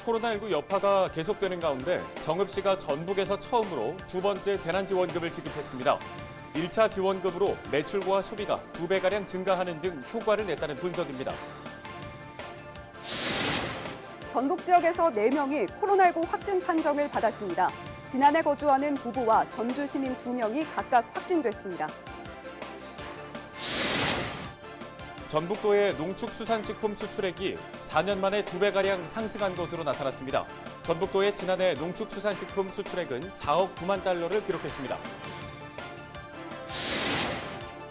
코로나19 여파가 계속되는 가운데 정읍시가 전북에서 처음으로 두 번째 재난지원금을 지급했습니다. 1차 지원금으로 매출과 소비가 2배가량 증가하는 등 효과를 냈다는 분석입니다. 전북 지역에서 4명이 코로나19 확진 판정을 받았습니다. 진안에 거주하는 부부와 전주 시민 2명이 각각 확진됐습니다. 전북도의 농축수산식품 수출액이 4년 만에 2배가량 상승한 것으로 나타났습니다. 전북도의 지난해 농축수산식품 수출액은 4억 9만 달러를 기록했습니다.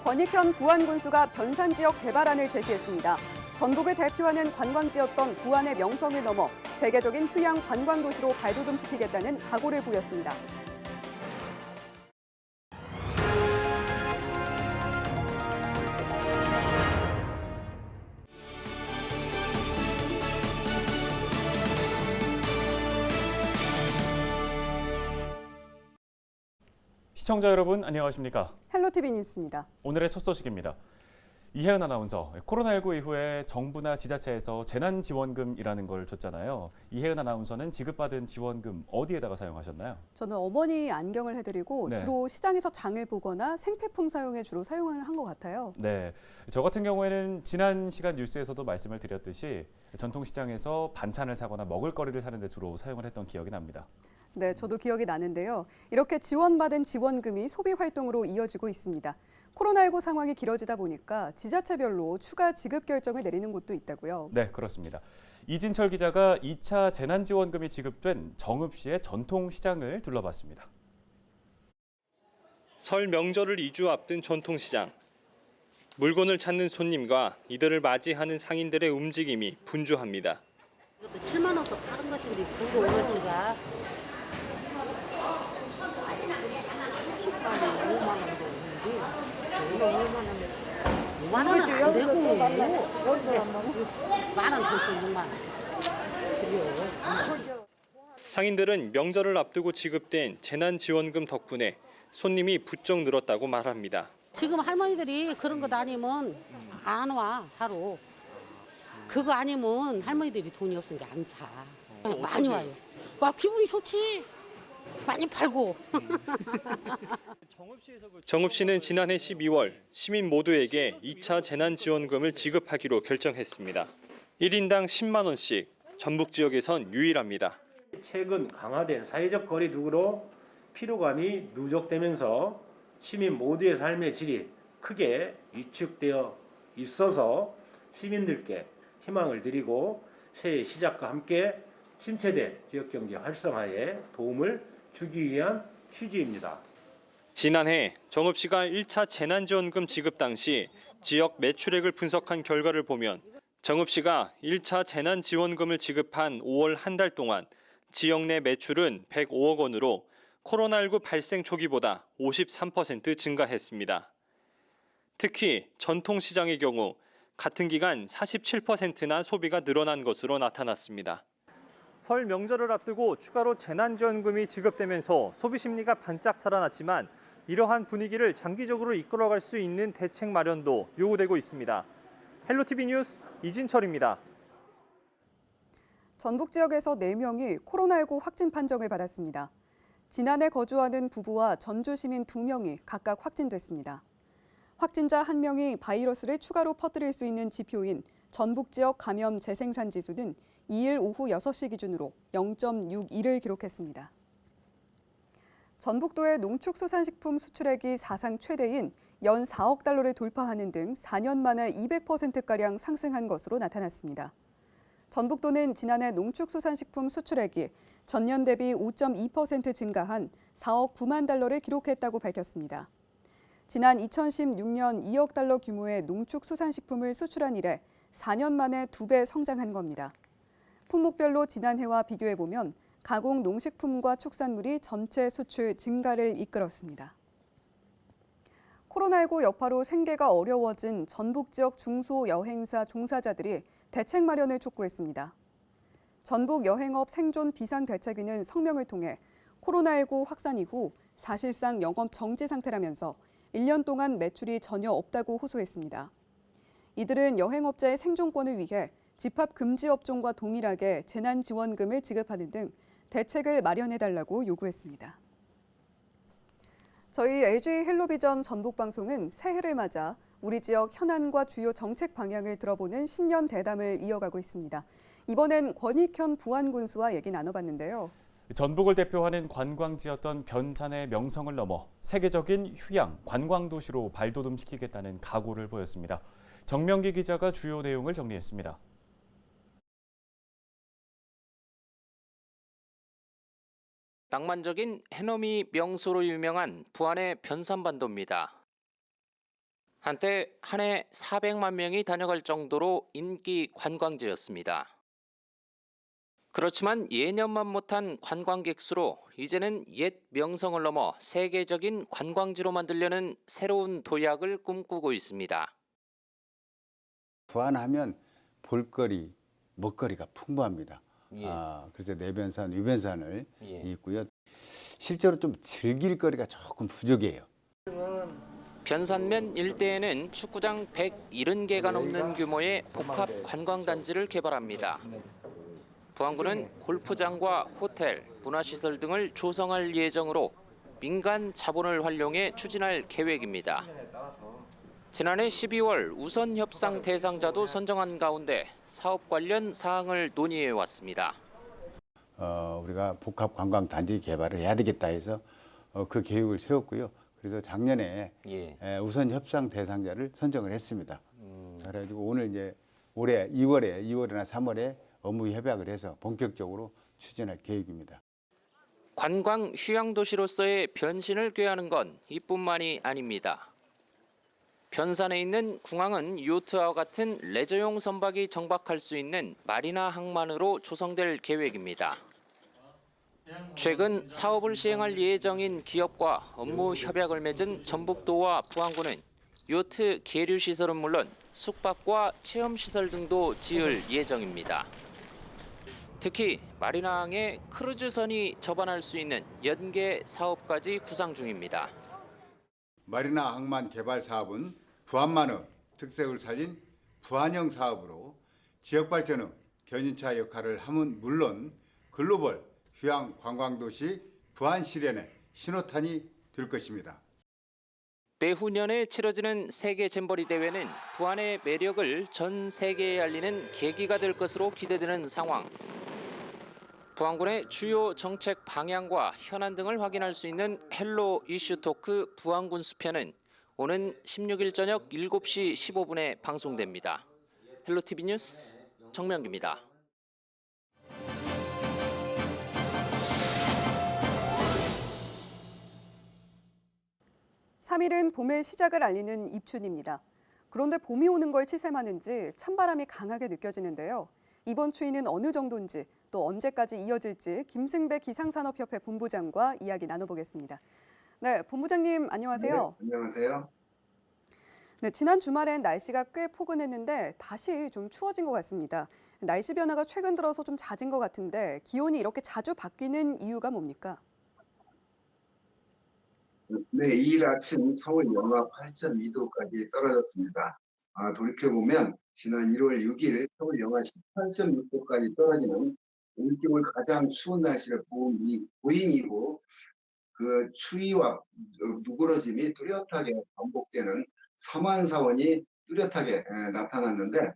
권익현 부안군수가 변산 지역 개발안을 제시했습니다. 전북을 대표하는 관광지였던 부안의 명성을 넘어 세계적인 휴양 관광도시로 발돋움시키겠다는 각오를 보였습니다. 시청자 여러분 안녕하십니까? 헬로티비 뉴스입니다. 오늘의 첫 소식입니다. 이혜은 아나운서, 코로나19 이후에 정부나 지자체에서 재난지원금이라는 걸 줬잖아요. 이혜은 아나운서는 지급받은 지원금 어디에다가 사용하셨나요? 저는 어머니 안경을 해드리고 네. 주로 시장에서 장을 보거나 생필품 사용에 주로 사용을 한 것 같아요. 네, 저 같은 경우에는 지난 시간 뉴스에서도 말씀을 드렸듯이 전통시장에서 반찬을 사거나 먹을거리를 사는 데 주로 사용을 했던 기억이 납니다. 네, 저도 기억이 나는데요. 이렇게 지원받은 지원금이 소비 활동으로 이어지고 있습니다. 코로나19 상황이 길어지다 보니까 지자체별로 추가 지급 결정을 내리는 곳도 있다고요. 네, 그렇습니다. 이진철 기자가 2차 재난지원금이 지급된 정읍시의 전통시장을 둘러봤습니다. 설 명절을 2주 앞둔 전통시장. 물건을 찾는 손님과 이들을 맞이하는 상인들의 움직임이 분주합니다. 이것도 7만 원서 파는 것인데 그거 오너지가 5만 원도 있는데 5만 원은 안 되고 만원 벌써 6만 원 그래요. 상인들은 명절을 앞두고 지급된 재난지원금 덕분에 손님이 부쩍 늘었다고 말합니다. 지금 할머니들이 그런 것 아니면 안 와 사러. 그거 아니면 할머니들이 돈이 없으니까 안 사. 많이 와요. 와 기분이 좋지. 많이 팔고. 정읍시는 지난해 12월 시민 모두에게 2차 재난지원금을 지급하기로 결정했습니다. 1인당 10만 원씩 전북 지역에선 유일합니다. 최근 강화된 사회적 거리 두기로 피로감이 누적되면서 시민 모두의 삶의 질이 크게 위축되어 있어서 시민들께 희망을 드리고 새해 시작과 함께 침체된 지역경제 활성화에 도움을 주기 위한 취지입니다. 지난해 정읍시가 1차 재난지원금 지급 당시 지역 매출액을 분석한 결과를 보면 정읍시가 1차 재난지원금을 지급한 5월 한 달 동안 지역 내 매출은 105억 원으로 코로나19 발생 초기보다 53% 증가했습니다. 특히 전통시장의 경우 같은 기간 47%나 소비가 늘어난 것으로 나타났습니다. 설 명절을 앞두고 추가로 재난지원금이 지급되면서 소비 심리가 반짝 살아났지만 이러한 분위기를 장기적으로 이끌어갈 수 있는 대책 마련도 요구되고 있습니다. 헬로티비 뉴스 이진철입니다. 전북 지역에서 4명이 코로나19 확진 판정을 받았습니다. 진안에 거주하는 부부와 전주 시민 2명이 각각 확진됐습니다. 확진자 1명이 바이러스를 추가로 퍼뜨릴 수 있는 지표인 전북 지역 감염 재생산 지수는 2일 오후 6시 기준으로 0.61을 기록했습니다. 전북도의 농축수산식품 수출액이 사상 최대인 연 4억 달러를 돌파하는 등 4년 만에 200%가량 상승한 것으로 나타났습니다. 전북도는 지난해 농축수산식품 수출액이 전년 대비 5.2% 증가한 4억 9만 달러를 기록했다고 밝혔습니다. 지난 2016년 2억 달러 규모의 농축수산식품을 수출한 이래 4년 만에 2배 성장한 겁니다. 품목별로 지난해와 비교해보면 가공 농식품과 축산물이 전체 수출 증가를 이끌었습니다. 코로나19 여파로 생계가 어려워진 전북 지역 중소여행사 종사자들이 대책 마련을 촉구했습니다. 전북 여행업 생존 비상대책위는 성명을 통해 코로나19 확산 이후 사실상 영업 정지 상태라면서 1년 동안 매출이 전혀 없다고 호소했습니다. 이들은 여행업자의 생존권을 위해 집합 금지 업종과 동일하게 재난지원금을 지급하는 등 대책을 마련해달라고 요구했습니다. 저희 LG 헬로비전 전북방송은 새해를 맞아 우리 지역 현안과 주요 정책 방향을 들어보는 신년 대담을 이어가고 있습니다. 이번엔 권익현 부안군수와 얘기 나눠봤는데요. 전북을 대표하는 관광지였던 변산의 명성을 넘어 세계적인 휴양, 관광도시로 발돋움시키겠다는 각오를 보였습니다. 정명기 기자가 주요 내용을 정리했습니다. 낭만적인 해넘이 명소로 유명한 부안의 변산반도입니다. 한때 한 해 400만 명이 다녀갈 정도로 인기 관광지였습니다. 그렇지만 예년만 못한 관광객 수로 이제는 옛 명성을 넘어 세계적인 관광지로 만들려는 새로운 도약을 꿈꾸고 있습니다. 부안하면 볼거리, 먹거리가 풍부합니다. 예. 그래서 내변산, 위변산을 예. 있고요. 실제로 좀 즐길 거리가 조금 부족해요. 변산면 일대에는 축구장 170개가 넘는 규모의 복합 관광단지를 개발합니다. 부안군은 골프장과 호텔, 문화시설 등을 조성할 예정으로 민간 자본을 활용해 추진할 계획입니다. 지난해 12월 우선 협상 대상자도 선정한 가운데 사업 관련 사항을 논의해 왔습니다. 우리가 복합 관광 단지 개발을 해야 되겠다 해서 그 계획을 세웠고요. 그래서 작년에 우선 협상 대상자를 선정을 했습니다. 그래가지고 오늘 이제 올해 2월이나 3월에 업무 협약을 해서 본격적으로 추진할 계획입니다. 관광 휴양 도시로서의 변신을 꾀하는 건 이뿐만이 아닙니다. 변산에 있는 궁항은 요트와 같은 레저용 선박이 정박할 수 있는 마리나 항만으로 조성될 계획입니다. 최근 사업을 시행할 예정인 기업과 업무 협약을 맺은 전북도와 부안군은 요트 계류 시설은 물론 숙박과 체험 시설 등도 지을 예정입니다. 특히 마리나항에 크루즈선이 접안할 수 있는 연계 사업까지 구상 중입니다. 마리나 항만 개발 사업은 부안만의 특색을 살린 부안형 사업으로 지역 발전의 견인차 역할을 함은 물론 글로벌 휴양 관광도시 부안 실현의 신호탄이 될 것입니다. 내후년에 치러지는 세계 잼버리 대회는 부안의 매력을 전 세계에 알리는 계기가 될 것으로 기대되는 상황. 부안군의 주요 정책 방향과 현안 등을 확인할 수 있는 헬로 이슈 토크 부안군 수편은 오는 16일 저녁 7시 15분에 방송됩니다. 헬로티비 뉴스 정명기입니다. 3일은 봄의 시작을 알리는 입춘입니다. 그런데 봄이 오는 걸 치샘하는지 찬바람이 강하게 느껴지는데요. 이번 추위는 어느 정도인지 또 언제까지 이어질지 김승배 기상산업협회 본부장과 이야기 나눠보겠습니다. 네, 본부장님 안녕하세요. 네, 안녕하세요. 네, 지난 주말엔 날씨가 꽤 포근했는데 다시 좀 추워진 것 같습니다. 날씨 변화가 최근 들어서 좀 잦은 것 같은데 기온이 이렇게 자주 바뀌는 이유가 뭡니까? 네, 이일 아침 서울 영하 8.2도까지 떨어졌습니다. 돌이켜보면 지난 1월 6일 서울 영하 18.6도까지 떨어지는 올겨울 가장 추운 날씨를 보인 이후 그 추위와 누그러짐이 뚜렷하게 반복되는 삼한사원이 뚜렷하게 나타났는데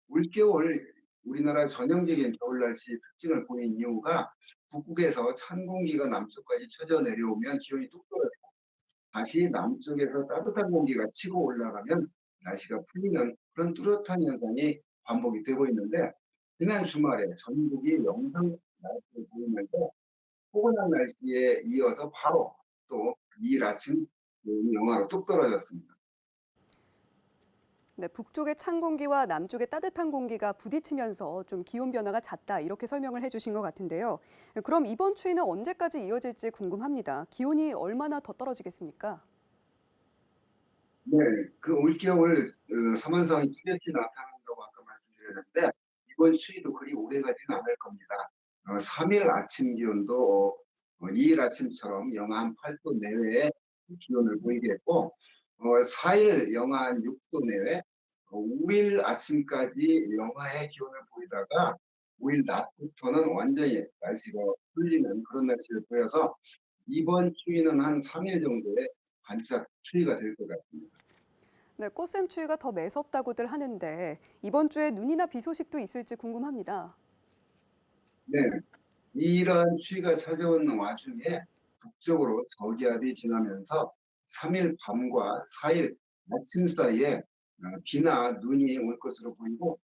올겨울 우리나라 전형적인 겨울 날씨 특징을 보인 이유가 북극에서 찬 공기가 남쪽까지 쳐져 내려오면 기온이 뚝 떨어지고 다시 남쪽에서 따뜻한 공기가 치고 올라가면 날씨가 풀리는 그런 뚜렷한 현상이 반복이 되고 있는데 지난 주말에 전국이 영상 날씨를 보이면서 포근한 날씨에 이어서 바로 또 이일 아침 영하로 뚝 떨어졌습니다. 네, 북쪽의 찬 공기와 남쪽의 따뜻한 공기가 부딪히면서 좀 기온 변화가 잦다 이렇게 설명을 해주신 것 같은데요. 그럼 이번 추위는 언제까지 이어질지 궁금합니다. 기온이 얼마나 더 떨어지겠습니까? 네, 그 올겨울 삼한상이 뚜렷이 나타난다고 아까 말씀드렸는데 이번 추위도 그리 오래가지는 않을 겁니다. 3일 아침 기온도 2일 아침처럼 영하 한 8도 내외의 기온을 보이겠고 4일 영하 한 6도 내외, 5일 아침까지 영하의 기온을 있다가 5일 낮부터는 완전히 날씨가 풀리는 그런 날씨를 보여서 이번 추위는 한 3일 정도의 반짝 추위가 될 것 같습니다. 네, 꽃샘 추위가 더 매섭다고들 하는데 이번 주에 눈이나 비 소식도 있을지 궁금합니다. 네, 이러한 추위가 찾아오는 와중에 북쪽으로 저기압이 지나면서 3일 밤과 4일 아침 사이에 비나 눈이 올 것으로 보이고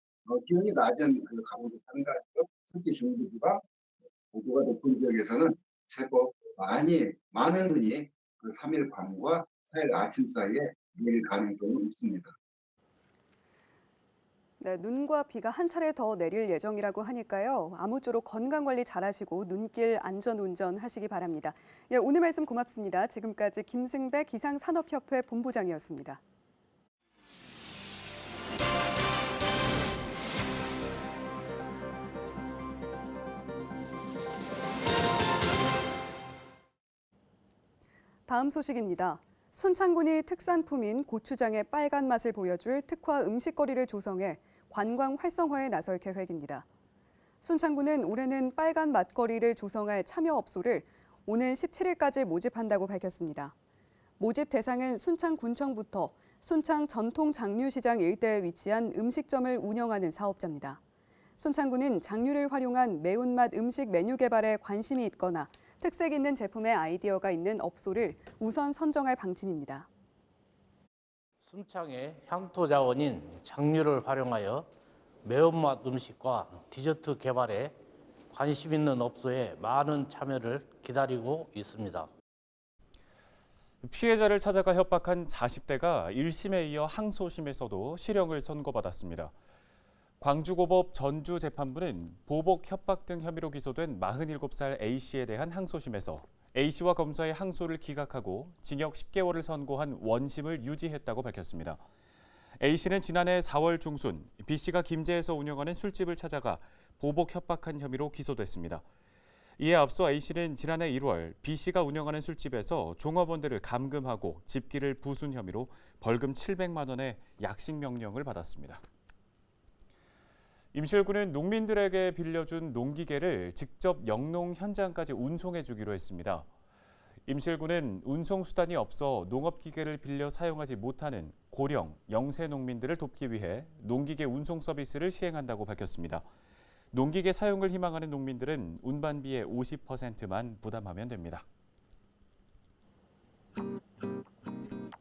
기온이 낮은 그 강원도 산간 쪽, 특히 중부지방, 고도가 높은 지역에서는 제법 많은 눈이 그 3일 밤과 4일 아침 사이에 내릴 가능성이 있습니다. 네, 눈과 비가 한 차례 더 내릴 예정이라고 하니까요. 아무쪼록 건강관리 잘하시고 눈길 안전운전 하시기 바랍니다. 예, 오늘 말씀 고맙습니다. 지금까지 김승배 기상산업협회 본부장이었습니다. 다음 소식입니다. 순창군이 특산품인 고추장의 빨간 맛을 보여줄 특화 음식거리를 조성해 관광 활성화에 나설 계획입니다. 순창군은 올해는 빨간 맛거리를 조성할 참여업소를 오는 17일까지 모집한다고 밝혔습니다. 모집 대상은 순창군청부터 순창 전통장류시장 일대에 위치한 음식점을 운영하는 사업자입니다. 순창군은 장류를 활용한 매운맛 음식 메뉴 개발에 관심이 있거나 특색 있는 제품의 아이디어가 있는 업소를 우선 선정할 방침입니다. 순창의 향토 자원인 장류를 활용하여 매운맛 음식과 디저트 개발에 관심 있는 업소에 많은 참여를 기다리고 있습니다. 피해자를 찾아가 협박한 40대가 1심에 이어 항소심에서도 실형을 선고받았습니다. 광주고법 전주재판부는 보복, 협박 등 혐의로 기소된 47살 A씨에 대한 항소심에서 A씨와 검사의 항소를 기각하고 징역 10개월을 선고한 원심을 유지했다고 밝혔습니다. A씨는 지난해 4월 중순 B씨가 김제에서 운영하는 술집을 찾아가 보복, 협박한 혐의로 기소됐습니다. 이에 앞서 A씨는 지난해 1월 B씨가 운영하는 술집에서 종업원들을 감금하고 집기를 부순 혐의로 벌금 700만 원의 약식 명령을 받았습니다. 임실군은 농민들에게 빌려준 농기계를 직접 영농 현장까지 운송해 주기로 했습니다. 임실군은 운송 수단이 없어 농업기계를 빌려 사용하지 못하는 고령, 영세 농민들을 돕기 위해 농기계 운송 서비스를 시행한다고 밝혔습니다. 농기계 사용을 희망하는 농민들은 운반비의 50%만 부담하면 됩니다.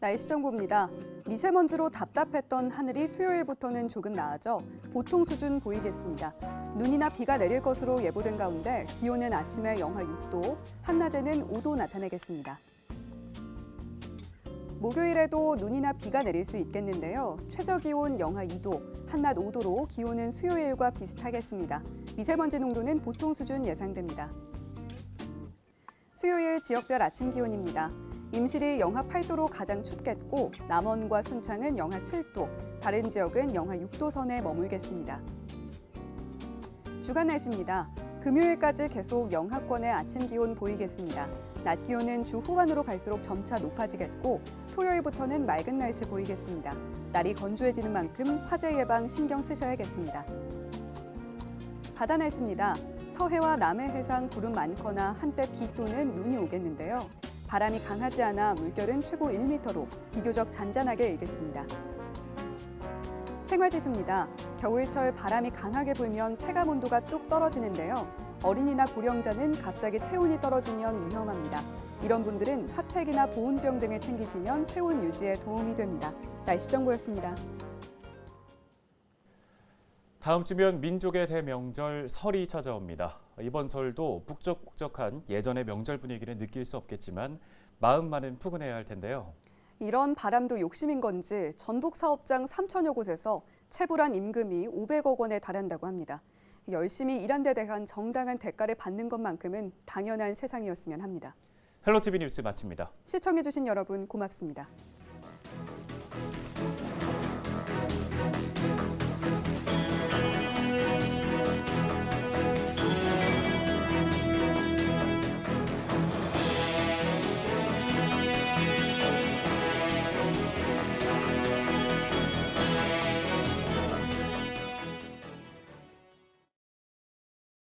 날씨 정보입니다. 미세먼지로 답답했던 하늘이 수요일부터는 조금 나아져 보통 수준 보이겠습니다. 눈이나 비가 내릴 것으로 예보된 가운데 기온은 아침에 영하 6도, 한낮에는 5도 나타내겠습니다. 목요일에도 눈이나 비가 내릴 수 있겠는데요. 최저 기온 영하 2도, 한낮 5도로 기온은 수요일과 비슷하겠습니다. 미세먼지 농도는 보통 수준 예상됩니다. 수요일 지역별 아침 기온입니다. 임실이 영하 8도로 가장 춥겠고 남원과 순창은 영하 7도, 다른 지역은 영하 6도 선에 머물겠습니다. 주간 날씨입니다. 금요일까지 계속 영하권의 아침 기온 보이겠습니다. 낮 기온은 주 후반으로 갈수록 점차 높아지겠고 토요일부터는 맑은 날씨 보이겠습니다. 날이 건조해지는 만큼 화재 예방 신경 쓰셔야겠습니다. 바다 날씨입니다. 서해와 남해 해상 구름 많거나 한때 비 또는 눈이 오겠는데요. 바람이 강하지 않아 물결은 최고 1m로 비교적 잔잔하게 일겠습니다. 생활지수입니다. 겨울철 바람이 강하게 불면 체감 온도가 뚝 떨어지는데요. 어린이나 고령자는 갑자기 체온이 떨어지면 위험합니다. 이런 분들은 핫팩이나 보온병 등을 챙기시면 체온 유지에 도움이 됩니다. 날씨 정보였습니다. 다음 주면 민족의 대명절 설이 찾아옵니다. 이번 설도 북적북적한 예전의 명절 분위기는 느낄 수 없겠지만 마음만은 푸근해야 할 텐데요. 이런 바람도 욕심인 건지 전북 사업장 3천여 곳에서 체불한 임금이 500억 원에 달한다고 합니다. 열심히 일한 데 대한 정당한 대가를 받는 것만큼은 당연한 세상이었으면 합니다. 헬로티비 뉴스 마칩니다. 시청해주신 여러분 고맙습니다.